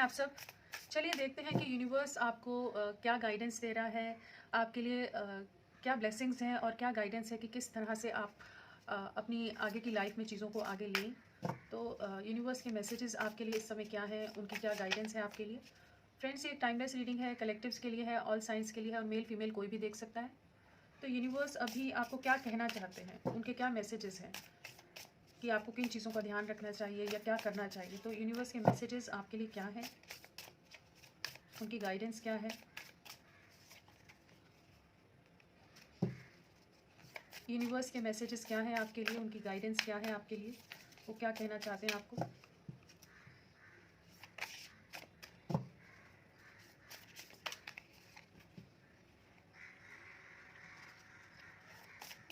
आप सब? चलिए देखते हैं कि यूनिवर्स आपको क्या गाइडेंस दे रहा है, आपके लिए क्या ब्लेसिंग्स हैं और क्या गाइडेंस है कि किस तरह से आप अपनी आगे की लाइफ में चीज़ों को आगे लें। तो यूनिवर्स के मैसेजेस आपके लिए इस समय क्या हैं, उनकी क्या गाइडेंस है आपके लिए। फ्रेंड्स, ये टाइमलेस रीडिंग है, कलेक्टिव्स के लिए है, ऑल साइंस के लिए है और मेल फीमेल कोई भी देख सकता है। तो यूनिवर्स अभी आपको क्या कहना चाहते हैं, उनके क्या मैसेजेस हैं कि आपको किन चीज़ों का ध्यान रखना चाहिए या क्या करना चाहिए। तो यूनिवर्स के मैसेजेस आपके लिए क्या है, उनकी गाइडेंस क्या है। यूनिवर्स के मैसेजेस क्या हैं आपके लिए, उनकी गाइडेंस क्या है आपके लिए, वो क्या कहना चाहते हैं आपको।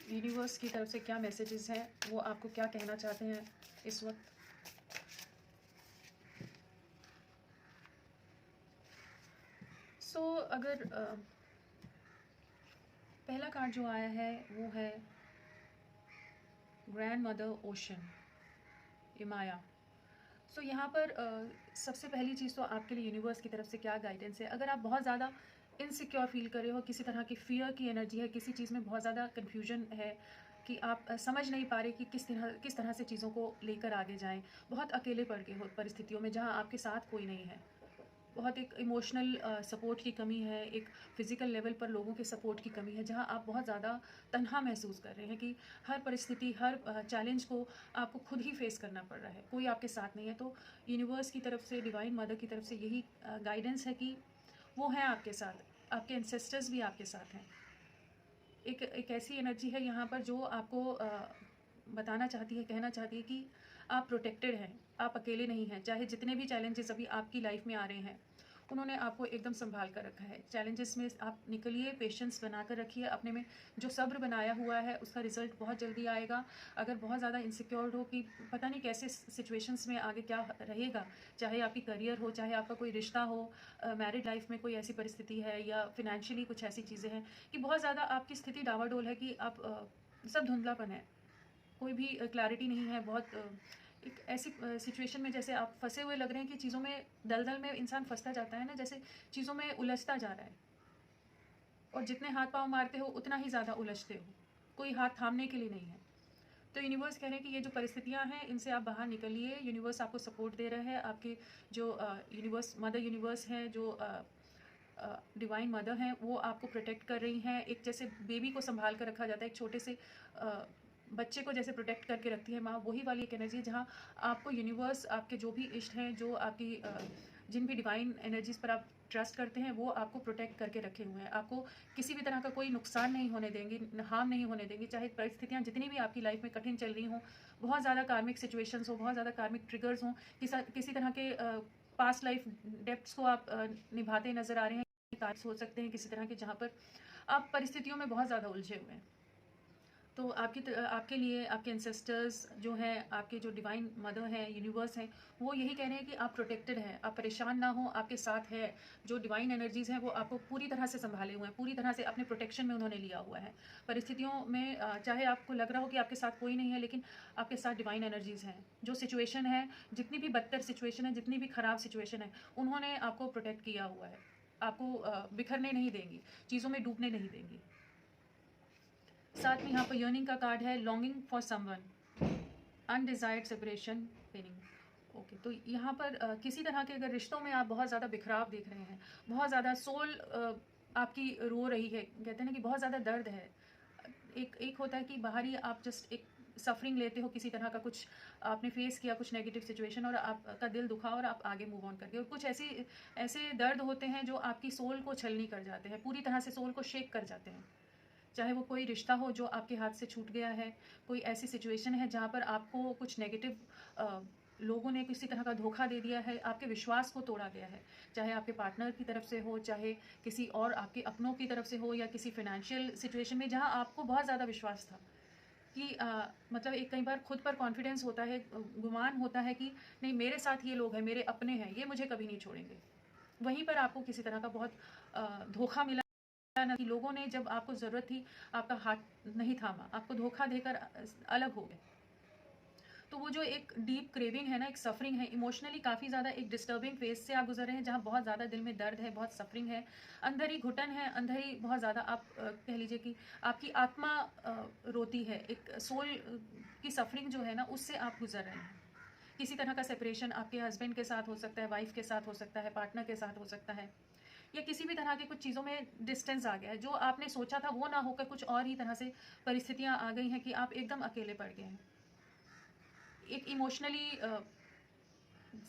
यूनिवर्स की तरफ से क्या मैसेजेस हैं, वो आपको क्या कहना चाहते हैं इस वक्त। अगर पहला कार्ड जो आया है वो है ग्रैंड मदर ओशन, इमाया। यहाँ पर सबसे पहली चीज़ तो आपके लिए यूनिवर्स की तरफ से क्या गाइडेंस है। अगर आप बहुत ज़्यादा इनसिक्योर फील कर रहे हो, किसी तरह की फ़ियर की एनर्जी है, किसी चीज़ में बहुत ज़्यादा कन्फ्यूजन है कि आप समझ नहीं पा रहे कि किस तरह से चीज़ों को लेकर आगे जाएं, बहुत अकेले पड़ गए हो परिस्थितियों में जहां आपके साथ कोई नहीं है, बहुत एक इमोशनल सपोर्ट की कमी है, एक फ़िज़िकल लेवल पर लोगों के सपोर्ट की कमी है, जहां आप बहुत ज़्यादा तन्हा महसूस कर रहे हैं कि हर परिस्थिति, हर चैलेंज को आपको खुद ही फेस करना पड़ रहा है, कोई आपके साथ नहीं है। तो यूनिवर्स की तरफ से, डिवाइन मदर की तरफ से यही गाइडेंस है कि वो हैं आपके साथ, आपके एंसेस्टर्स भी आपके साथ हैं। एक ऐसी एनर्जी है यहाँ पर जो आपको बताना चाहती है, कहना चाहती है कि आप प्रोटेक्टेड हैं, आप अकेले नहीं हैं। चाहे जितने भी चैलेंजेस अभी आपकी लाइफ में आ रहे हैं, उन्होंने आपको एकदम संभाल कर रखा है। चैलेंजेस में आप निकलिए, पेशेंस बना कर रखिए अपने में, जो सब्र बनाया हुआ है उसका रिजल्ट बहुत जल्दी आएगा। अगर बहुत ज़्यादा इनसिक्योर्ड हो कि पता नहीं कैसे सिचुएशंस में आगे क्या रहेगा, चाहे आपकी करियर हो, चाहे आपका कोई रिश्ता हो, मैरिड लाइफ में कोई ऐसी परिस्थिति है या फिनेंशियली कुछ ऐसी चीज़ें हैं कि बहुत ज़्यादा आपकी स्थिति डावाडोल है कि आप सब धुंधलापन है, कोई भी क्लैरिटी नहीं है। बहुत एक ऐसी सिचुएशन में जैसे आप फंसे हुए लग रहे हैं कि चीज़ों में दलदल में इंसान फंसता जाता है ना, जैसे चीज़ों में उलझता जा रहा है और जितने हाथ पांव मारते हो उतना ही ज़्यादा उलझते हो, कोई हाथ थामने के लिए नहीं है। तो यूनिवर्स कह रहे हैं कि ये जो परिस्थितियां हैं इनसे आप बाहर निकलिए। यूनिवर्स आपको सपोर्ट दे रहे हैं, आपके जो यूनिवर्स मदर यूनिवर्स हैं, जो डिवाइन मदर हैं, वो आपको प्रोटेक्ट कर रही हैं। एक जैसे बेबी को संभाल कर रखा जाता है, एक छोटे से बच्चे को जैसे प्रोटेक्ट करके रखती है माँ, वही वाली एक एनर्जी जहाँ आपको यूनिवर्स, आपके जो भी इष्ट हैं, जो आपकी जिन भी डिवाइन एनर्जीज पर आप ट्रस्ट करते हैं, वो आपको प्रोटेक्ट करके रखे हुए हैं। आपको किसी भी तरह का कोई नुकसान नहीं होने देंगे, हार्म नहीं होने देंगे। चाहे परिस्थितियाँ जितनी भी आपकी लाइफ में कठिन चल रही हों, बहुत ज़्यादा कार्मिक सिचुएशंस हो, बहुत ज़्यादा कार्मिक ट्रिगर्स हों, किसी तरह के पास्ट लाइफ डेप्थ्स को आप निभाते नज़र आ रहे हैं, कार्ड्स हो सकते हैं किसी तरह के जहाँ पर आप परिस्थितियों में बहुत ज़्यादा उलझे हुए हैं। तो आपके लिए आपके एंसेस्टर्स जो हैं, आपके जो डिवाइन मदर हैं, यूनिवर्स हैं, वो यही कह रहे हैं कि आप प्रोटेक्टेड हैं, आप परेशान ना हो, आपके साथ है। जो डिवाइन एनर्जीज़ हैं वो आपको पूरी तरह से संभाले हुए हैं, पूरी तरह से अपने प्रोटेक्शन में उन्होंने लिया हुआ है। परिस्थितियों में चाहे आपको लग रहा हो कि आपके साथ कोई नहीं है, लेकिन आपके साथ डिवाइन एनर्जीज़ हैं। जो सिचुएशन है, जितनी भी बदतर सिचुएशन है, जितनी भी ख़राब सिचुएशन है, उन्होंने आपको प्रोटेक्ट किया हुआ है। आपको बिखरने नहीं देंगी, चीज़ों में डूबने नहीं देंगी। साथ में यहाँ पर यर्निंग का कार्ड है, longing for someone, undesired separation, paining. Okay, तो यहाँ पर किसी तरह के अगर रिश्तों में आप बहुत ज़्यादा बिखराव देख रहे हैं, बहुत ज़्यादा सोल आपकी रो रही है, कहते हैं ना कि बहुत ज़्यादा दर्द है। एक होता है कि बाहर ही आप जस्ट एक सफरिंग लेते हो, किसी तरह का कुछ आपने फेस किया, कुछ नेगेटिव सिचुएशन और आपका दिल दुखा और आप आगे मूव ऑन कर गए। और कुछ ऐसे दर्द होते हैं जो आपकी सोल को छलनी कर जाते हैं, पूरी तरह से सोल को शेक कर जाते हैं। चाहे वो कोई रिश्ता हो जो आपके हाथ से छूट गया है, कोई ऐसी सिचुएशन है जहाँ पर आपको कुछ नेगेटिव लोगों ने किसी तरह का धोखा दे दिया है, आपके विश्वास को तोड़ा गया है, चाहे आपके पार्टनर की तरफ से हो, चाहे किसी और आपके अपनों की तरफ से हो, या किसी फिनेंशियल सिचुएशन में जहाँ आपको बहुत ज़्यादा विश्वास था कि मतलब एक कई बार खुद पर कॉन्फिडेंस होता है, गुमान होता है कि नहीं, मेरे साथ ये लोग हैं, मेरे अपने हैं, ये मुझे कभी नहीं छोड़ेंगे। वहीं पर आपको किसी तरह का बहुत धोखा मिला ना, कि लोगों ने जब आपको ज़रूरत थी आपका हाथ नहीं थामा, आपको धोखा देकर अलग हो गए। तो वो जो एक डीप क्रेविंग है ना, एक सफरिंग है, इमोशनली काफ़ी ज़्यादा एक डिस्टर्बिंग फेज से आप गुजर रहे हैं, जहाँ बहुत ज़्यादा दिल में दर्द है, बहुत सफरिंग है, अंदर ही घुटन है, अंदर ही बहुत ज़्यादा आप कह लीजिए कि आपकी आत्मा रोती है, एक सोल की सफरिंग जो है ना, उससे आप गुजर रहे हैं। किसी तरह का सेपरेशन आपके हस्बैंड के साथ हो सकता है, वाइफ के साथ हो सकता है, पार्टनर के साथ हो सकता है, या किसी भी तरह के कुछ चीज़ों में डिस्टेंस आ गया है, जो आपने सोचा था वो ना होकर कुछ और ही तरह से परिस्थितियाँ आ गई हैं कि आप एकदम अकेले पड़ गए हैं। एक इमोशनली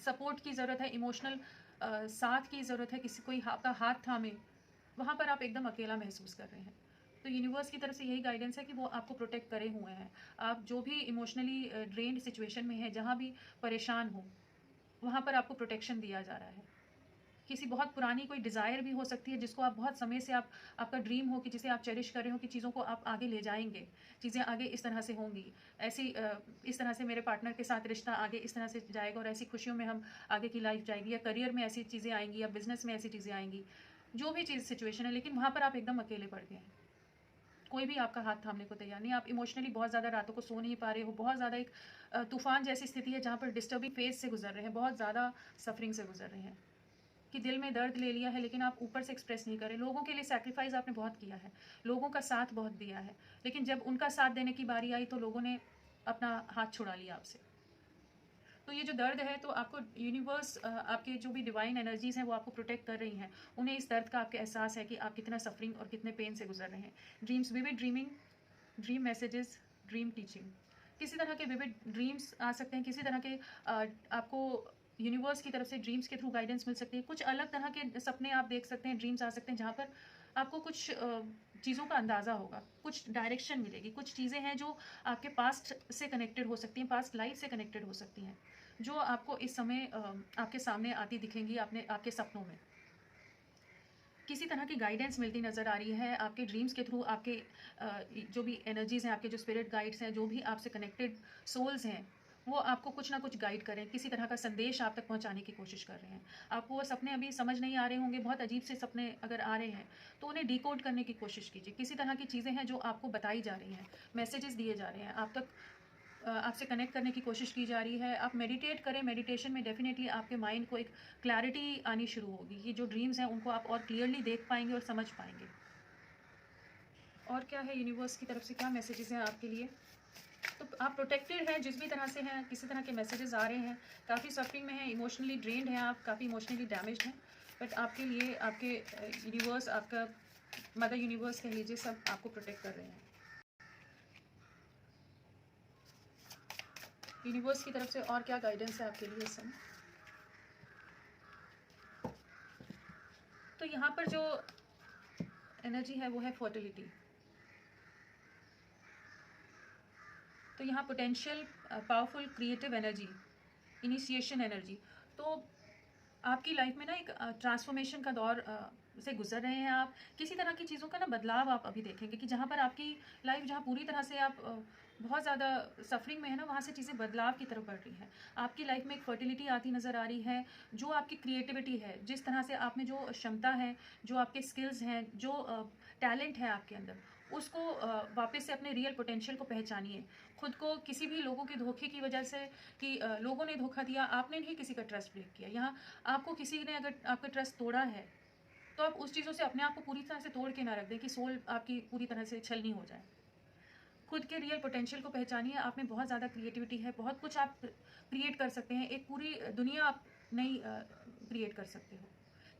सपोर्ट की ज़रूरत है, इमोशनल साथ की ज़रूरत है, किसी कोई आपका हाथ थामे, वहाँ पर आप एकदम अकेला महसूस कर रहे हैं। तो यूनिवर्स की तरफ से यही गाइडेंस है कि वो आपको प्रोटेक्ट करे हुए हैं। आप जो भी इमोशनली ड्रेन्ड सिचुएशन में हैं, जहाँ भी परेशान हो, वहाँ पर आपको प्रोटेक्शन दिया जा रहा है। किसी बहुत पुरानी कोई डिज़ायर भी हो सकती है, जिसको आप बहुत समय से आपका ड्रीम हो कि जिसे आप चेरिश कर रहे हो कि चीज़ों को आप आगे ले जाएँगे, चीज़ें आगे इस तरह से होंगी, ऐसी इस तरह से मेरे पार्टनर के साथ रिश्ता आगे इस तरह से जाएगा और ऐसी खुशियों में हम आगे की लाइफ जाएगी, या करियर में ऐसी चीज़ें आएँगी, या बिज़नेस में ऐसी चीज़ें आएँगी। जो भी चीज़ सिचुएशन है, लेकिन वहाँ पर आप एकदम अकेले पड़ गए हैं। कोई भी आपका हाथ थामने को तैयार नहीं है, आप इमोशनली बहुत ज़्यादा रातों को सो नहीं पा रहे हो, बहुत ज़्यादा एक तूफ़ान जैसी स्थिति है, जहाँ पर डिस्टर्बिंग फेज़ से गुज़र रहे हैं, बहुत ज़्यादा सफ़रिंग से गुज़र रहे हैं। कि दिल में दर्द ले लिया है, लेकिन आप ऊपर से एक्सप्रेस नहीं कर रहे। लोगों के लिए सैक्रिफाइस आपने बहुत किया है, लोगों का साथ बहुत दिया है, लेकिन जब उनका साथ देने की बारी आई तो लोगों ने अपना हाथ छुड़ा लिया आपसे। तो ये जो दर्द है, तो आपको यूनिवर्स आपके जो भी डिवाइन एनर्जीज हैं वो आपको प्रोटेक्ट कर रही हैं। उन्हें इस दर्द का आपके एहसास है कि आप कितना सफरिंग और कितने पेन से गुजर रहे हैं। Dreams, vivid dreaming, dream messages, dream teaching, किसी तरह के विविड ड्रीम्स आ सकते हैं, किसी तरह के आपको यूनिवर्स की तरफ से ड्रीम्स के थ्रू गाइडेंस मिल सकती है, कुछ अलग तरह के सपने आप देख सकते हैं, ड्रीम्स आ सकते हैं, जहाँ पर आपको कुछ चीज़ों का अंदाज़ा होगा, कुछ डायरेक्शन मिलेगी, कुछ चीज़ें हैं जो आपके पास्ट से कनेक्टेड हो सकती हैं, पास्ट लाइफ से कनेक्टेड हो सकती हैं, जो आपको इस समय आपके सामने आती दिखेंगी आपके सपनों में। किसी तरह की गाइडेंस मिलती नज़र आ रही है आपके ड्रीम्स के थ्रू, आपके जो भी एनर्जीज़ हैं, आपके जो स्पिरिट गाइड्स हैं, जो भी आपसे कनेक्टेड सोल्स हैं, वो आपको कुछ ना कुछ गाइड करें, किसी तरह का संदेश आप तक पहुंचाने की कोशिश कर रहे हैं। आपको वो सपने अभी समझ नहीं आ रहे होंगे, बहुत अजीब से सपने अगर आ रहे हैं, तो उन्हें डिकोड करने की कोशिश कीजिए। किसी तरह की चीज़ें हैं जो आपको बताई जा रही हैं, मैसेजेस दिए जा रहे हैं, आप तक आपसे कनेक्ट करने की कोशिश की जा रही है। आप मेडिटेट करें, मेडिटेशन में डेफिनेटली आपके माइंड को एक क्लैरिटी आनी शुरू होगी। ये जो ड्रीम्स हैं उनको आप और क्लियरली देख पाएंगे और समझ पाएंगे। और क्या है, यूनिवर्स की तरफ से क्या मैसेजेस हैं आपके लिए? तो आप प्रोटेक्टेड हैं जिस भी तरह से हैं, किसी तरह के मैसेजेस आ रहे हैं, काफ़ी सफरिंग में हैं, इमोशनली ड्रेन्ड हैं, आप काफ़ी इमोशनली डैमेज्ड हैं, बट आपके लिए आपके यूनिवर्स, आपका मदर यूनिवर्स कह लीजिए, सब आपको प्रोटेक्ट कर रहे हैं। यूनिवर्स की तरफ से और क्या गाइडेंस है आपके लिए इस समय? तो यहाँ पर जो एनर्जी है वो है फर्टिलिटी। तो यहाँ potential, powerful, creative energy, initiation energy. तो आपकी लाइफ में ना एक ट्रांसफॉर्मेशन का दौर से गुजर रहे हैं आप। किसी तरह की चीज़ों का ना बदलाव आप अभी देखेंगे कि जहाँ पर आपकी लाइफ, जहाँ पूरी तरह से आप बहुत ज़्यादा सफरिंग में है ना, वहाँ से चीज़ें बदलाव की तरफ बढ़ रही हैं। आपकी लाइफ में एक फर्टिलिटी आती नज़र आ रही है। जो आपकी क्रिएटिविटी है, जिस तरह से आप में जो क्षमता है, जो आपके स्किल्स हैं, जो टैलेंट है आपके अंदर, उसको वापस से अपने रियल पोटेंशियल को पहचानिए। खुद को किसी भी लोगों के धोखे की वजह से, कि लोगों ने धोखा दिया, आपने नहीं किसी का ट्रस्ट ब्रेक किया, यहाँ आपको किसी ने अगर आपका ट्रस्ट तोड़ा है, तो आप उस चीज़ों से अपने आप को पूरी तरह से तोड़ के ना रख दें कि सोल आपकी पूरी तरह से छलनी हो जाए। खुद के रियल पोटेंशियल को पहचानिए। आप में बहुत ज़्यादा क्रिएटिविटी है, बहुत कुछ आप क्रिएट कर सकते हैं, एक पूरी दुनिया आप नई क्रिएट कर सकते हो।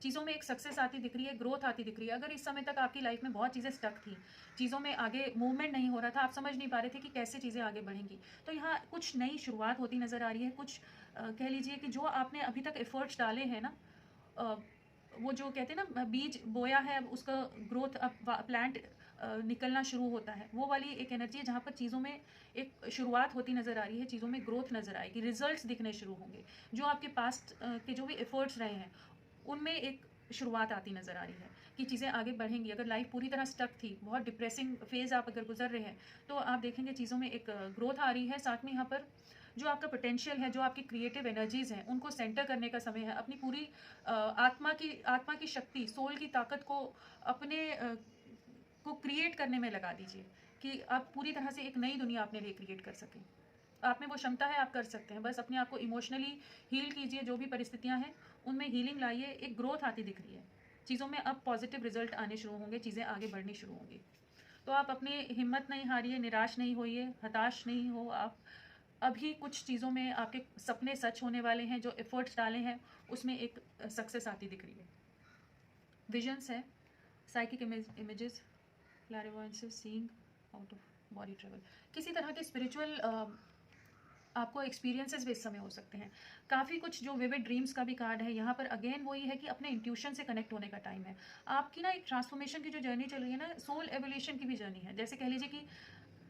चीज़ों में एक सक्सेस आती दिख रही है, ग्रोथ आती दिख रही है। अगर इस समय तक आपकी लाइफ में बहुत चीज़ें स्टक थी, चीज़ों में आगे मूवमेंट नहीं हो रहा था, आप समझ नहीं पा रहे थे कि कैसे चीज़ें आगे बढ़ेंगी, तो यहाँ कुछ नई शुरुआत होती नज़र आ रही है। कुछ कह लीजिए कि जो आपने अभी तक एफर्ट्स डाले हैं ना, अ, वो जो कहते हैं ना, बीज बोया है, अब उसका ग्रोथ, अब प्लांट निकलना शुरू होता है, वो वाली एक एनर्जी है जहाँ पर चीज़ों में एक शुरुआत होती नज़र आ रही है, चीज़ों में ग्रोथ नज़र आएगी, रिजल्ट्स दिखने शुरू होंगे। जो आपके पास्ट के जो भी एफर्ट्स रहे हैं, उनमें एक शुरुआत आती नज़र आ रही है कि चीज़ें आगे बढ़ेंगी। अगर लाइफ पूरी तरह स्टक थी, बहुत डिप्रेसिंग फेज़ आप अगर गुजर रहे हैं, तो आप देखेंगे चीज़ों में एक ग्रोथ आ रही है। साथ में यहाँ पर जो आपका पोटेंशियल है, जो आपकी क्रिएटिव एनर्जीज़ हैं, उनको सेंटर करने का समय है। अपनी पूरी आत्मा की शक्ति, सोल की ताकत को अपने को क्रिएट करने में लगा दीजिए, कि आप पूरी तरह से एक नई दुनिया अपने लिए क्रिएट कर सकें। आप में वो क्षमता है, आप कर सकते हैं। बस अपने आप को इमोशनली हील कीजिए, जो भी परिस्थितियाँ हैं उनमें हीलिंग लाइए। एक ग्रोथ आती दिख रही है, चीज़ों में अब पॉजिटिव रिजल्ट आने शुरू होंगे, चीज़ें आगे बढ़नी शुरू होंगी। तो आप अपनी हिम्मत नहीं हारिए, निराश नहीं होइए, हताश नहीं हो आप। अभी कुछ चीज़ों में आपके सपने सच होने वाले हैं, जो एफर्ट्स डाले हैं उसमें एक सक्सेस आती दिख रही है। विजन्स है, psychic images, clairvoyance, seeing out of body travel, किसी तरह के स्पिरिचुअल आपको एक्सपीरियंसेस भी इस समय हो सकते हैं। काफ़ी कुछ जो विविड ड्रीम्स का भी कार्ड है यहाँ पर, अगेन वही है कि अपने इंट्यूशन से कनेक्ट होने का टाइम है। आपकी ना एक ट्रांसफॉर्मेशन की जो जर्नी चल रही है ना, सोल एवोल्यूशन की भी जर्नी है। जैसे कह लीजिए कि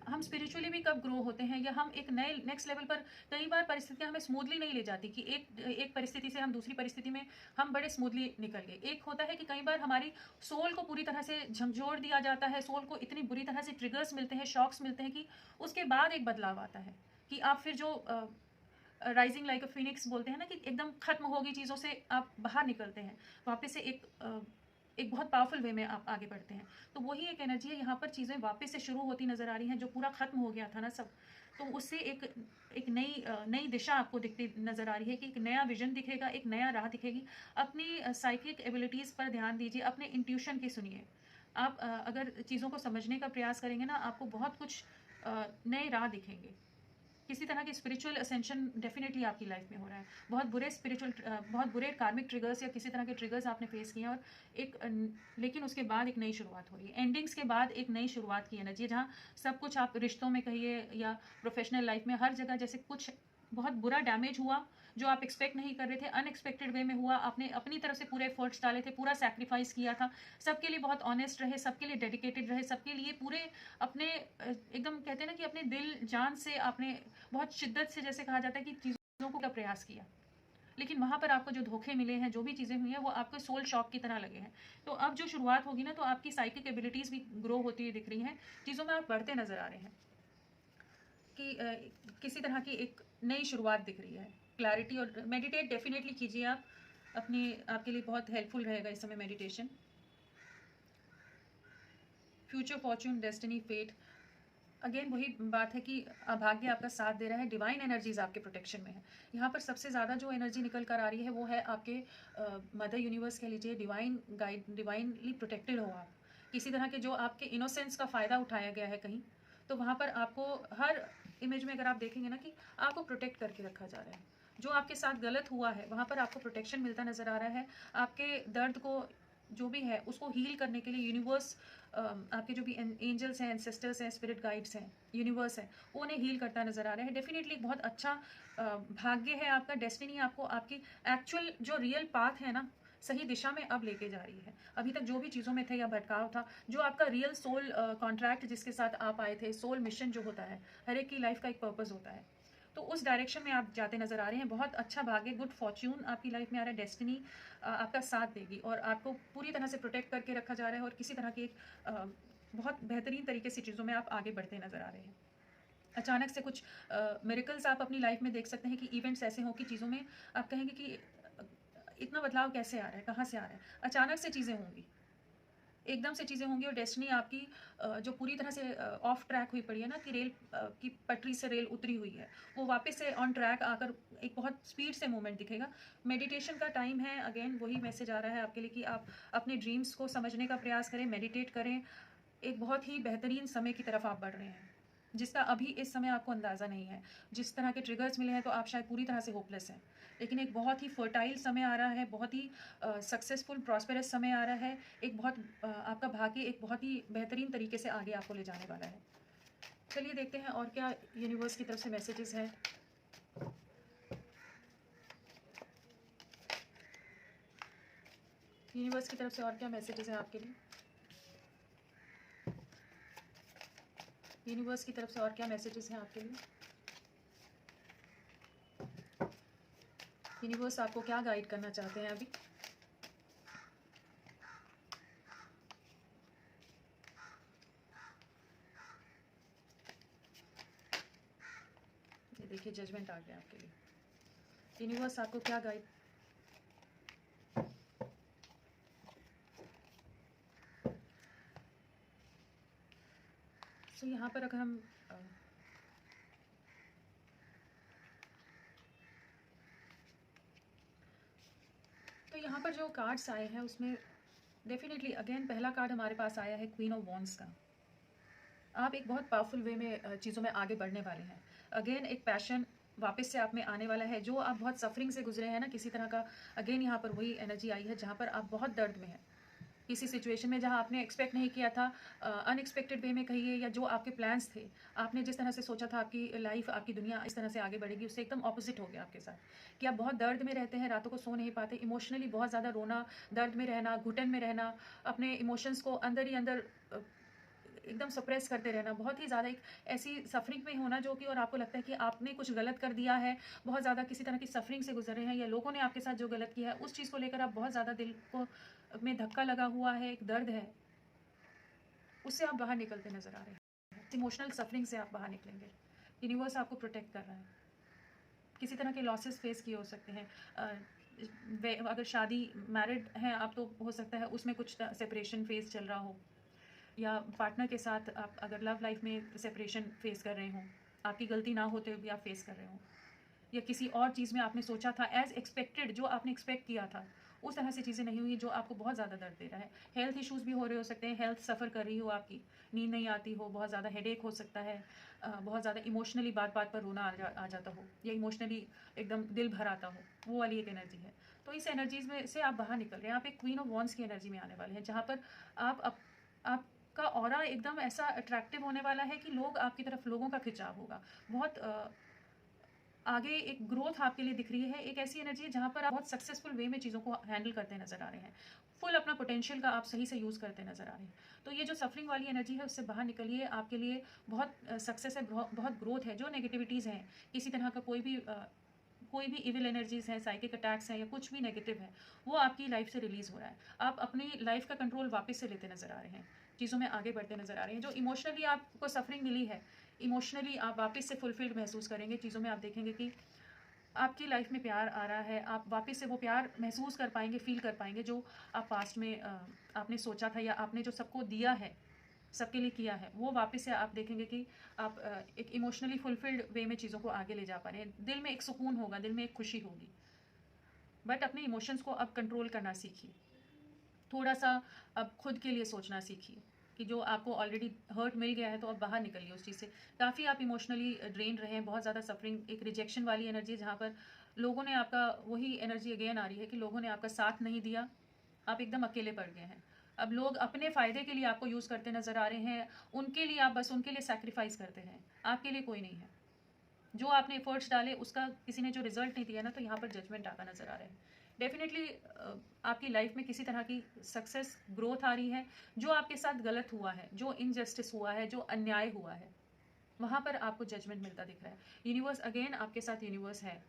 हम स्पिरिचुअली भी कब ग्रो होते हैं, या हम एक नए नेक्स्ट लेवल पर, कई बार परिस्थितियां हमें स्मूथली नहीं ले जाती कि एक परिस्थिति से हम दूसरी परिस्थिति में हम बड़े स्मूथली निकल गए। एक होता है कि कई बार हमारी सोल को पूरी तरह से झकझोर दिया जाता है, सोल को इतनी बुरी तरह से ट्रिगर्स मिलते हैं, शॉक्स मिलते हैं कि उसके बाद एक बदलाव आता है कि आप फिर जो राइजिंग लाइक अ फिनिक्स बोलते हैं ना, कि एकदम खत्म होगी चीज़ों से, आप बाहर निकलते हैं वापस से एक बहुत पावरफुल वे में आप आगे बढ़ते हैं। तो वही एक एनर्जी है यहाँ पर, चीज़ें वापस से शुरू होती नज़र आ रही हैं, जो पूरा ख़त्म हो गया था ना सब। तो उससे एक नई दिशा आपको दिखती नज़र आ रही है कि एक नया विजन दिखेगा, एक नया राह दिखेगी। अपनी साइकिक एबिलिटीज़ पर ध्यान दीजिए, अपने इंट्यूशन की सुनिए। आप अगर चीज़ों को समझने का प्रयास करेंगे ना, आपको बहुत कुछ नए राह दिखेंगे। किसी तरह की स्पिरिचुअल असेंशन डेफिनेटली आपकी लाइफ में हो रहा है। बहुत बुरे कार्मिक ट्रिगर्स या किसी तरह के ट्रिगर्स आपने फेस किए हैं, और लेकिन उसके बाद एक नई शुरुआत हो रही है। एंडिंग्स के बाद एक नई शुरुआत की एनर्जी, जहाँ सब कुछ, आप रिश्तों में कहिए या प्रोफेशनल लाइफ में, हर जगह जैसे कुछ बहुत बुरा डैमेज हुआ जो आप एक्सपेक्ट नहीं कर रहे थे, अनएक्सपेक्टेड वे में हुआ। आपने अपनी तरफ से पूरे एफर्ट्स डाले थे, पूरा सैक्रिफाइस किया था, सबके लिए बहुत ऑनेस्ट रहे, सबके लिए डेडिकेटेड रहे, सबके लिए पूरे अपने एकदम कहते हैं ना कि अपने दिल जान से आपने बहुत शिद्दत से, जैसे कहा जाता है कि चीज़ों को का प्रयास किया। लेकिन वहाँ पर आपको जो धोखे मिले हैं, जो भी चीज़ें हुई हैं, वो आपको सोल शॉक की तरह लगे हैं। तो अब जो शुरुआत होगी ना, तो आपकी साइकिक एबिलिटीज़ भी ग्रो होती हुई दिख रही हैं, चीज़ों में आप बढ़ते नज़र आ रहे हैं कि किसी तरह की एक नई शुरुआत दिख रही है। क्लैरिटी, और मेडिटेट डेफिनेटली कीजिए आप, आपके लिए बहुत हेल्पफुल रहेगा इस समय meditation. Future, fortune, destiny, fate, again वही बात है कि भाग्य आपका साथ दे रहा है, डिवाइन एनर्जीज आपके प्रोटेक्शन में है। यहाँ पर सबसे ज़्यादा जो एनर्जी निकल कर आ रही है वो है आपके मदर यूनिवर्स कह लीजिए, डिवाइन गाइड, डिवाइनली प्रोटेक्टेड हो आप। किसी तरह के जो आपके इनोसेंस का फ़ायदा उठाया गया है कहीं, तो वहाँ पर आपको हर इमेज में अगर आप देखेंगे ना, कि आपको प्रोटेक्ट करके रखा जा रहा है। जो आपके साथ गलत हुआ है वहाँ पर आपको प्रोटेक्शन मिलता नज़र आ रहा है। आपके दर्द को जो भी है उसको हील करने के लिए यूनिवर्स, आपके जो भी एंजल्स हैं, एंसेस्टर्स हैं, स्पिरिट गाइड्स हैं, यूनिवर्स है, वो उन्हें हील करता नज़र आ रहा है। डेफिनेटली एक बहुत अच्छा भाग्य है आपका, डेस्टिनी आपको आपकी एक्चुअल जो रियल पाथ है ना, सही दिशा में अब लेके जा रही है। अभी तक जो भी चीज़ों में थे या भटकाव था, जो आपका रियल सोल कॉन्ट्रैक्ट जिसके साथ आप आए थे, सोल मिशन जो होता है, हर एक की लाइफ का एक पर्पज़ होता है, तो उस डायरेक्शन में आप जाते नज़र आ रहे हैं। बहुत अच्छा भाग्य, गुड फॉर्च्यून आपकी लाइफ में आ रहा है। डेस्टिनी आपका साथ देगी, और आपको पूरी तरह से प्रोटेक्ट करके रखा जा रहा है, और किसी तरह की बहुत बेहतरीन तरीके से चीज़ों में आप आगे बढ़ते नज़र आ रहे हैं। अचानक से कुछ मिरेकल्स आप अपनी लाइफ में देख सकते हैं, कि इवेंट्स ऐसे हों कि चीज़ों में आप कहेंगे कि इतना बदलाव कैसे आ रहा है, कहाँ से आ रहा है। अचानक से चीज़ें होंगी, एकदम से चीज़ें होंगी, और डेस्टिनी आपकी जो पूरी तरह से ऑफ ट्रैक हुई पड़ी है ना, कि रेल की पटरी से रेल उतरी हुई है, वो वापस से ऑन ट्रैक आकर एक बहुत स्पीड से मूवमेंट दिखेगा। मेडिटेशन का टाइम है, अगेन वही मैसेज आ रहा है आपके लिए कि आप अपने ड्रीम्स को समझने का प्रयास करें, मेडिटेट करें। एक बहुत ही बेहतरीन समय की तरफ आप बढ़ रहे हैं, जिसका अभी इस समय आपको अंदाज़ा नहीं है। जिस तरह के ट्रिगर्स मिले हैं, तो आप शायद पूरी तरह से होपलेस हैं, लेकिन एक बहुत ही फर्टाइल समय आ रहा है, बहुत ही सक्सेसफुल प्रॉस्पेरस समय आ रहा है। एक बहुत आपका भाग्य एक बहुत ही बेहतरीन तरीके से आगे आपको ले जाने वाला है। चलिए देखते हैं और क्या यूनिवर्स की तरफ से मैसेजेस हैं। यूनिवर्स की तरफ से और क्या मैसेजेस हैं आपके लिए। यूनिवर्स की तरफ से और क्या मैसेजेस हैं आपके लिए। यूनिवर्स आपको क्या गाइड करना चाहते हैं अभी। ये देखिए, जजमेंट आ गया आपके लिए। यूनिवर्स आपको क्या गाइड, तो यहाँ पर अगर हम यहाँ पर जो कार्ड्स आए हैं उसमें डेफिनेटली अगेन पहला कार्ड हमारे पास आया है क्वीन ऑफ वॉन्ड्स का। आप एक बहुत पावरफुल वे में चीज़ों में आगे बढ़ने वाले हैं। अगेन एक पैशन वापस से आप में आने वाला है, जो आप बहुत सफरिंग से गुजरे हैं ना किसी तरह का। अगेन यहाँ पर वही एनर्जी आई है जहाँ पर आप बहुत दर्द में हैं, किसी सिचुएशन में जहाँ आपने एक्सपेक्ट नहीं किया था, अनएक्सपेक्टेड वे में कहिए, या जो आपके प्लान्स थे, आपने जिस तरह से सोचा था आपकी लाइफ, आपकी दुनिया इस तरह से आगे बढ़ेगी, उससे एकदम ऑपोजिट हो गया आपके साथ। कि आप बहुत दर्द में रहते हैं, रातों को सो नहीं पाते, इमोशनली बहुत ज़्यादा रोना, दर्द में रहना, घुटन में रहना, अपने इमोशंस को अंदर ही अंदर एकदम सप्रेस करते रहना, बहुत ही ज़्यादा एक ऐसी सफरिंग में होना जो कि, और आपको लगता है कि आपने कुछ गलत कर दिया है, बहुत ज़्यादा किसी तरह की सफरिंग से गुजर रहे हैं, या लोगों ने आपके साथ जो गलत किया है उस चीज़ को लेकर आप बहुत ज़्यादा दिल को में धक्का लगा हुआ है, एक दर्द है, उससे आप बाहर निकलते नजर आ रहे हैं। इमोशनल सफरिंग से आप बाहर निकलेंगे। यूनिवर्स आपको प्रोटेक्ट कर रहा है। किसी तरह के लॉसेस फेस किए हो सकते हैं। अगर शादी मैरिड हैं आप तो हो सकता है उसमें कुछ सेपरेशन फेस चल रहा हो, या पार्टनर के साथ आप अगर लव लाइफ में सेपरेशन फेस कर रहे हो, आपकी गलती ना होते हुए भी आप फेस कर रहे हो, या किसी और चीज़ में आपने सोचा था एज एक्सपेक्टेड, जो आपने एक्सपेक्ट किया था उस तरह से चीज़ें नहीं हुई, जो आपको बहुत ज़्यादा दर्द दे रहा है। हेल्थ इश्यूज़ भी हो रहे हो सकते हैं, हेल्थ सफ़र कर रही हो, आपकी नींद नहीं आती हो, बहुत ज़्यादा हेडेक हो सकता है, बहुत ज़्यादा इमोशनली बात बात पर रोना आ जाता हो, या इमोशनली एकदम दिल भर आता हो, वो वाली एक एनर्जी है। तो इस एनर्जीज में से आप बाहर निकल रहे हैं। आप एक क्वीन ऑफ वॉन्ड्स की एनर्जी में आने वाले हैं, जहाँ पर आपका ऑरा एकदम ऐसा अट्रैक्टिव होने वाला है कि लोग आपकी तरफ, लोगों का खिंचाव होगा बहुत। आगे एक ग्रोथ आपके लिए दिख रही है। एक ऐसी एनर्जी है जहाँ पर आप बहुत सक्सेसफुल वे में चीज़ों को हैंडल करते नजर आ रहे हैं, फुल अपना पोटेंशियल का आप सही से यूज़ करते नजर आ रहे हैं। तो ये जो सफरिंग वाली एनर्जी है उससे बाहर निकलिए। आपके लिए बहुत सक्सेस है, बहुत ग्रोथ है। जो नेगेटिविटीज़ हैं, किसी तरह का कोई भी इविल एनर्जीज हैं, साइकिक अटैक्स हैं, या कुछ भी नेगेटिव है, वो आपकी लाइफ से रिलीज़ हो रहा है। आप अपनी लाइफ का कंट्रोल वापस से लेते नजर आ रहे हैं, चीज़ों में आगे बढ़ते नजर आ रहे हैं। जो इमोशनली आपको सफरिंग मिली है, इमोशनली आप वापस से फुलफिल्ड महसूस करेंगे। चीज़ों में आप देखेंगे कि आपकी लाइफ में प्यार आ रहा है, आप वापस से वो प्यार महसूस कर पाएंगे, फील कर पाएंगे, जो आप पास्ट में आपने सोचा था, या आपने जो सबको दिया है, सबके लिए किया है, वो वापस से आप देखेंगे कि आप एक इमोशनली फुलफिल्ड वे में चीज़ों को आगे ले जा पा रहे हैं। दिल में एक सुकून होगा, दिल में एक खुशी होगी। बट अपने इमोशंस को अब कंट्रोल करना सीखिए, थोड़ा सा अब खुद के लिए सोचना सीखिए कि जो आपको ऑलरेडी हर्ट मिल गया है तो अब बाहर निकलिए उस चीज़ से। काफ़ी आप इमोशनली ड्रेन रहे हैं, बहुत ज़्यादा सफरिंग, एक रिजेक्शन वाली एनर्जी, जहाँ पर लोगों ने आपका, वही एनर्जी अगेन आ रही है कि लोगों ने आपका साथ नहीं दिया, आप एकदम अकेले पड़ गए हैं। अब लोग अपने फ़ायदे के लिए आपको यूज़ करते नज़र आ रहे हैं, उनके लिए आप बस उनके लिए सैक्रिफाइस करते हैं, आपके लिए कोई नहीं है। जो आपने एफर्ट्स डाले उसका किसी ने जो रिजल्ट नहीं दिया ना, तो यहाँ पर जजमेंट आता नज़र आ रहा है। डेफिनेटली आपकी लाइफ में किसी तरह की सक्सेस, ग्रोथ आ रही है। जो आपके साथ गलत हुआ है, जो इनजस्टिस हुआ है, जो अन्याय हुआ है, वहाँ पर आपको जजमेंट मिलता दिख रहा है। यूनिवर्स अगेन आपके साथ यूनिवर्स है,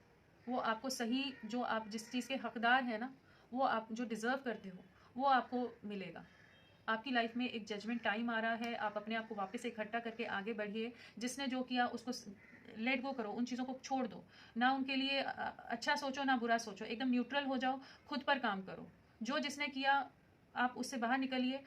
वो आपको सही, जो आप जिस चीज़ के हकदार हैं ना, वो आप जो डिज़र्व करते हो वो आपको मिलेगा। आपकी लाइफ में एक जजमेंट टाइम आ रहा है, आप अपने आप को वापस इकट्ठा करके आगे बढ़िए। जिसने जो किया उसको लेट गो करो, उन चीज़ों को छोड़ दो ना, उनके लिए अच्छा सोचो ना बुरा सोचो, एकदम न्यूट्रल हो जाओ, खुद पर काम करो। जो जिसने किया आप उससे बाहर निकलिए।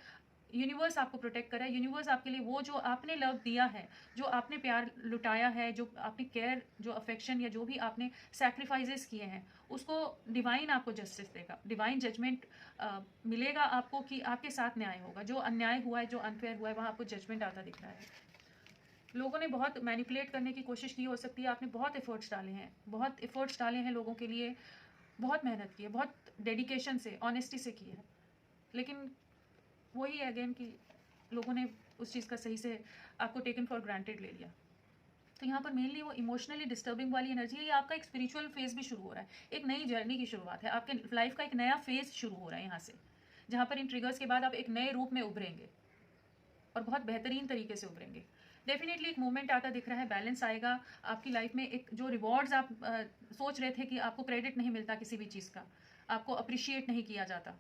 यूनिवर्स आपको प्रोटेक्ट करे। यूनिवर्स आपके लिए वो जो आपने लव दिया है, जो आपने प्यार लुटाया है, जो आपने केयर, जो अफेक्शन, या जो भी आपने सैक्रिफाइसेस किए हैं, उसको डिवाइन आपको जस्टिस देगा, डिवाइन जजमेंट मिलेगा आपको कि आपके साथ न्याय होगा। जो अन्याय हुआ है, जो अनफेयर हुआ है, वहाँ आपको जजमेंट आता दिख रहा है। लोगों ने बहुत मैनिपुलेट करने की कोशिश की हो सकती है, आपने बहुत एफर्ट्स डाले हैं, बहुत एफर्ट्स डाले हैं लोगों के लिए, बहुत मेहनत की है, बहुत डेडिकेशन से, ऑनेस्टी से की है, लेकिन वही है अगेन कि लोगों ने उस चीज़ का सही से आपको टेकन फॉर ग्रांटेड ले लिया। तो यहाँ पर मेनली वो इमोशनली डिस्टर्बिंग वाली एनर्जी है। ये आपका एक स्पिरिचुअल फेज भी शुरू हो रहा है, एक नई जर्नी की शुरुआत है, आपके लाइफ का एक नया फेज शुरू हो रहा है यहाँ से, जहाँ पर इन ट्रिगर्स के बाद आप एक नए रूप में उभरेंगे, और बहुत बेहतरीन तरीके से उभरेंगे। डेफिनेटली एक मूवमेंट आता दिख रहा है, बैलेंस आएगा आपकी लाइफ में। एक जो रिवॉर्ड्स आप सोच रहे थे कि आपको क्रेडिट नहीं मिलता किसी भी चीज़ का, आपको अप्रिशिएट नहीं किया जाता,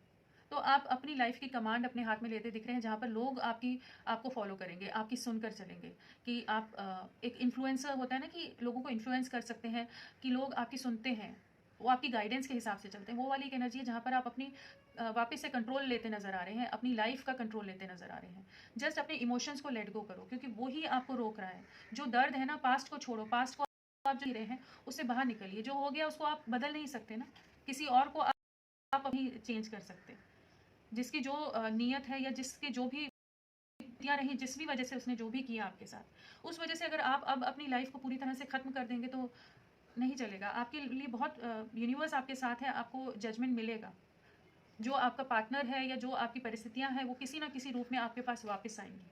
तो आप अपनी लाइफ की कमांड अपने हाथ में लेते दिख रहे हैं, जहाँ पर लोग आपको फॉलो करेंगे, आपकी सुनकर चलेंगे। कि आप एक इन्फ्लुएंसर होता है ना, कि लोगों को इन्फ्लुएंस कर सकते हैं, कि लोग आपकी सुनते हैं, वो आपकी गाइडेंस के हिसाब से चलते हैं। वो वाली एक एनर्जी है जहाँ पर आप अपनी वापस से कंट्रोल लेते नजर आ रहे हैं, अपनी लाइफ का कंट्रोल लेते नजर आ रहे हैं। जस्ट अपने इमोशंस को लेट गो करो, क्योंकि वही आपको रोक रहा है। जो दर्द है ना, पास्ट को छोड़ो, पास्ट को आप जो रहे हैं उससे बाहर निकलिए। जो हो गया उसको आप बदल नहीं सकते ना, किसी और को आप अभी चेंज कर सकते। जिसकी जो नीयत है या जिसके जो भी या रही, जिस भी वजह से उसने जो भी किया आपके साथ, उस वजह से अगर आप अब अपनी लाइफ को पूरी तरह से ख़त्म कर देंगे तो नहीं चलेगा। आपके लिए बहुत यूनिवर्स आपके साथ है, आपको जजमेंट मिलेगा। जो आपका पार्टनर है या जो आपकी परिस्थितियाँ हैं वो किसी ना किसी रूप में आपके पास वापस आएंगी।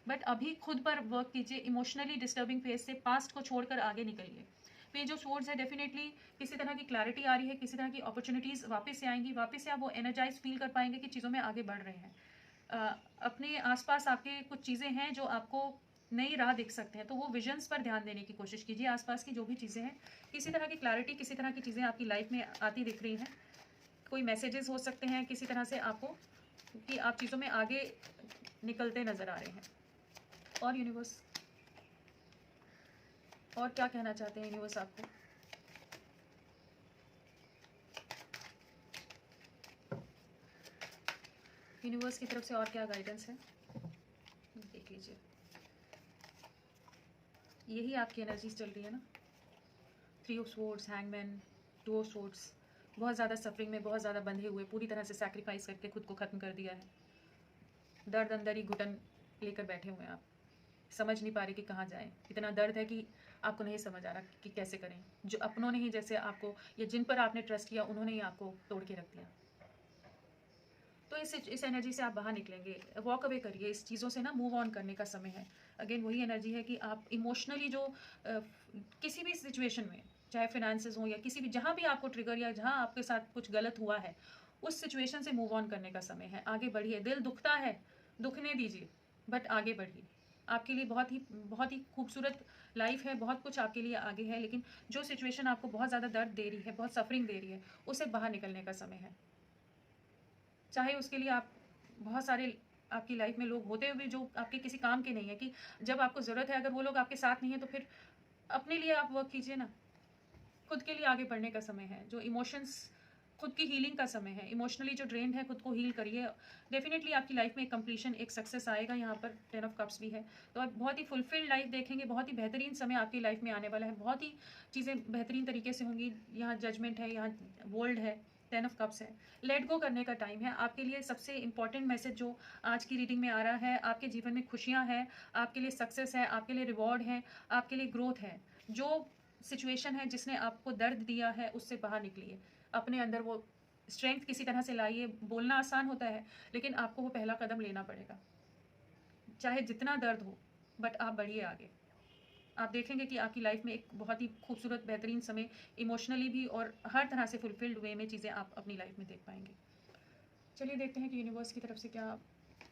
बट अभी खुद पर वर्क कीजिए, इमोशनली डिस्टर्बिंग फेज से पास्ट को छोड़कर आगे निकलिए। पेज ऑफ सोर्ड्स है, डेफिनेटली किसी तरह की क्लैरिटी आ रही है, किसी तरह की अपॉर्चुनिटीज़ वापस से आएंगी, वापस से आप वो एनर्जाइज फील कर पाएंगे कि चीज़ों में आगे बढ़ रहे हैं। अपने आसपास आपके कुछ चीज़ें हैं जो आपको नई राह दिख सकते हैं, तो वो विजन्स पर ध्यान देने की कोशिश कीजिए। आसपास की जो भी चीज़ें हैं, किसी तरह की क्लैरिटी, किसी तरह की चीज़ें आपकी लाइफ में आती दिख रही हैं। कोई मैसेजेस हो सकते हैं किसी तरह से आपको कि आप चीज़ों में आगे निकलते नज़र आ रहे हैं। और यूनिवर्स और क्या कहना चाहते हैं यूनिवर्स आपको? यूनिवर्स की तरफ से और क्या गाइडेंस है देख लीजिए। यही आपकी एनर्जीज चल रही है ना। 3 of swords, hangman, 2 of swords. बहुत ज़्यादा सफरिंग में, बहुत ज़्यादा बंधे हुए, पूरी तरह से सैक्रिफाइस करके खुद को ख़त्म कर दिया है। दर्द अंदर ही घुटन लेकर बैठे हुए हैं आप, समझ नहीं पा रहे कि कहाँ जाएं। इतना दर्द है कि आपको नहीं समझ आ रहा कि कैसे करें। जो अपनों ने ही जैसे आपको, या जिन पर आपने ट्रस्ट किया, उन्होंने ही आपको तोड़ के रख दिया। तो इस एनर्जी से आप बाहर निकलेंगे। वॉक अवे करिए इस चीज़ों से ना, मूव ऑन करने का समय है। अगेन वही एनर्जी है कि आप इमोशनली जो किसी भी सिचुएशन में, चाहे फिनेंसेस हो या किसी भी, जहाँ भी आपको ट्रिगर या जहाँ आपके साथ कुछ गलत हुआ है, उस सिचुएशन से मूव ऑन करने का समय है। आगे बढ़िए। दिल दुखता है, दुखने दीजिए, बट आगे बढ़िए। आपके लिए बहुत ही खूबसूरत लाइफ है, बहुत कुछ आपके लिए आगे है। लेकिन जो सिचुएशन आपको बहुत ज़्यादा दर्द दे रही है, बहुत सफरिंग दे रही है, उसे बाहर निकलने का समय है। चाहे उसके लिए आप, बहुत सारे आपकी लाइफ में लोग होते हुए जो आपके किसी काम के नहीं है, कि जब आपको ज़रूरत है अगर वो लोग आपके साथ नहीं है तो फिर अपने लिए आप वर्क कीजिए ना। खुद के लिए आगे बढ़ने का समय है। जो इमोशंस, खुद की हीलिंग का समय है। इमोशनली जो ड्रेन्ड है, खुद को हील करिए। डेफिनेटली आपकी लाइफ में एक कंप्लीशन, एक सक्सेस आएगा। यहाँ पर 10 ऑफ कप्स भी है, तो आप बहुत ही फुलफिल्ड लाइफ देखेंगे। बहुत ही बेहतरीन समय आपकी लाइफ में आने वाला है। बहुत ही चीज़ें बेहतरीन तरीके से होंगी। यहाँ जजमेंट है, यहाँ वर्ल्ड है, 10 ऑफ कप्स है। लेट गो करने का टाइम है आपके लिए। सबसे इंपॉर्टेंट मैसेज जो आज की रीडिंग में आ रहा है, आपके जीवन में खुशियाँ हैं, आपके लिए सक्सेस है, आपके लिए रिवॉर्ड है, आपके लिए ग्रोथ है। जो सिचुएशन है जिसने आपको दर्द दिया है, उससे बाहर निकलिए। अपने अंदर वो स्ट्रेंथ किसी तरह से लाइए। बोलना आसान होता है, लेकिन आपको वो पहला कदम लेना पड़ेगा, चाहे जितना दर्द हो, बट आप बढ़िए आगे। आप देखेंगे कि आपकी लाइफ में एक बहुत ही खूबसूरत बेहतरीन समय, इमोशनली भी और हर तरह से फुलफिल्ड वे में चीज़ें आप अपनी लाइफ में देख पाएंगे। चलिए देखते हैं कि यूनिवर्स की तरफ से क्या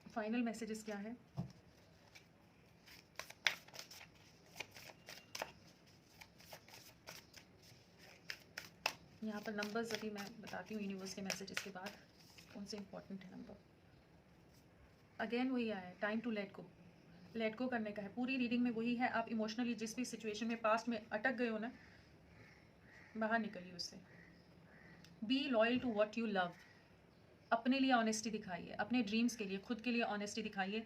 फाइनल मैसेजेस क्या है। यहाँ पर नंबर्स अभी मैं बताती हूँ यूनिवर्स के मैसेजेस के बाद कौन से इंपॉर्टेंट है नंबर। अगेन वही आया है, time to let go. Let go करने का है। पूरी रीडिंग में वही है। आप इमोशनली जिस भी सिचुएशन में पास्ट में अटक गए हो ना, बाहर निकलिए उससे। Be loyal to what you love. अपने लिए ऑनेस्टी दिखाइए, अपने ड्रीम्स के लिए, खुद के लिए ऑनेस्टी दिखाइए।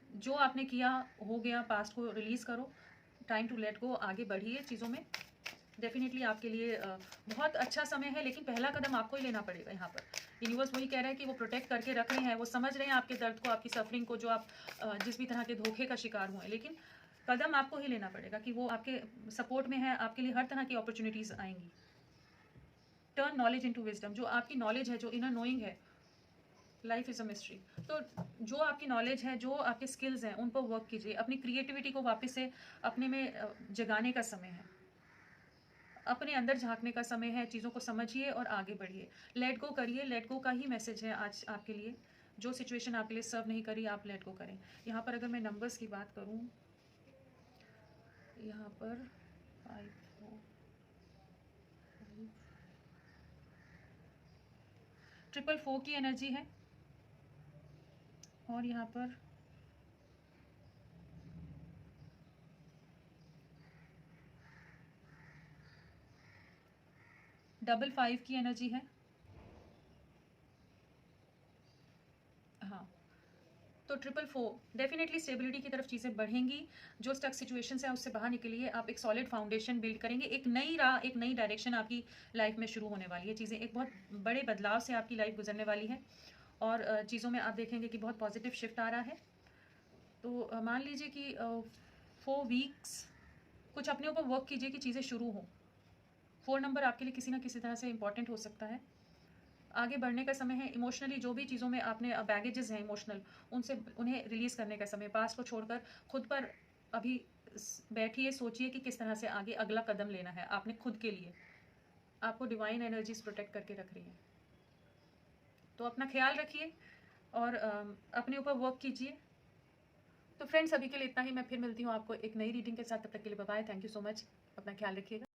जो आपने किया हो गया, पास्ट को रिलीज़ करो। टाइम टू लेट गो, आगे बढ़िए चीज़ों में। डेफिनेटली आपके लिए बहुत अच्छा समय है, लेकिन पहला कदम आपको ही लेना पड़ेगा। यहाँ पर यूनिवर्स वही कह रहा है कि वो प्रोटेक्ट करके रख रहे हैं, वो समझ रहे हैं आपके दर्द को, आपकी सफरिंग को, जो आप जिस भी तरह के धोखे का शिकार हुए, लेकिन कदम आपको ही लेना पड़ेगा कि वो आपके सपोर्ट में है। आपके लिए हर तरह की अपॉर्चुनिटीज़ आएंगी। Turn knowledge into wisdom. जो आपकी नॉलेज है, जो इनर नोइंग है, लाइफ इज़ अ मिस्ट्री। तो जो आपकी नॉलेज है, जो आपके स्किल्स हैं, उन पर वर्क कीजिए। अपनी क्रिएटिविटी को वापस से अपने में जगाने का समय है। अपने अंदर झांकने का समय है। चीज़ों को समझिए और आगे बढ़िए। लेट गो करिए। लेट गो का ही मैसेज है आज आपके लिए। जो सिचुएशन आपके लिए सर्व नहीं करी, आप लेट गो करें। यहाँ पर अगर मैं नंबर्स की बात करूँ, यहाँ पर 5 4 5 4 की एनर्जी है, और यहाँ पर 5 की एनर्जी है। हाँ, तो 444 डेफिनेटली स्टेबिलिटी की तरफ चीज़ें बढ़ेंगी। जो स्टक सिचुएशन है उससे बाहर निकलिए, आप एक सॉलिड फाउंडेशन बिल्ड करेंगे, एक नई राह, एक नई डायरेक्शन आपकी लाइफ में शुरू होने वाली है। चीज़ें एक बहुत बड़े बदलाव से आपकी लाइफ गुजरने वाली है और चीज़ों में आप देखेंगे कि बहुत पॉजिटिव शिफ्ट आ रहा है। तो मान लीजिए कि 4 वीक्स कुछ अपने ऊपर वर्क कीजिए कि चीज़ें शुरू हों। 4 नंबर आपके लिए किसी ना किसी तरह से इंपॉर्टेंट हो सकता है। आगे बढ़ने का समय है। इमोशनली जो भी चीज़ों में आपने बैगेजेस हैं इमोशनल, उनसे उन्हें रिलीज़ करने का समय। पास्ट को छोड़कर खुद पर अभी बैठिए, सोचिए कि किस तरह से आगे अगला कदम लेना है आपने खुद के लिए। आपको डिवाइन एनर्जीज प्रोटेक्ट करके रख रही हैं, तो अपना ख्याल रखिए और अपने ऊपर वर्क कीजिए। तो फ्रेंड्स, अभी के लिए इतना ही। मैं फिर मिलती हूँ आपको एक नई रीडिंग के साथ। तब तक के लिए bye bye. Thank you so much. अपना ख्याल रखिएगा।